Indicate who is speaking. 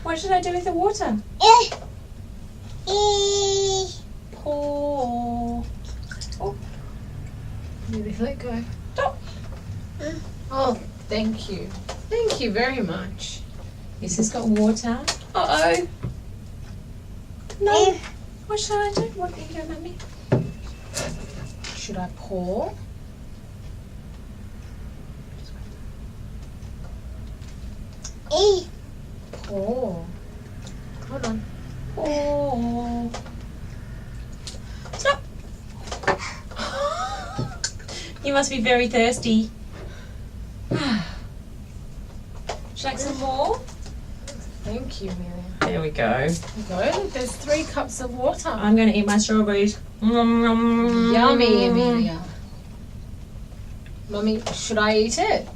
Speaker 1: What should I do with the water? Pour. Oh.
Speaker 2: Maybe let go.
Speaker 1: Stop.
Speaker 2: Oh, thank you. Thank you very much.
Speaker 1: This has got water. Uh-oh. No. What should I do? What are you doing, Mummy?
Speaker 2: Should I pour? Pour. Hold on.
Speaker 1: Pour. Stop. You must be very thirsty. Would you like some more?
Speaker 2: Thank you, Amelia.
Speaker 1: There we go.
Speaker 2: There you go. There's 3 cups of water.
Speaker 1: I'm going to eat my strawberries.
Speaker 2: Yummy, Amelia. Mummy, should I eat it?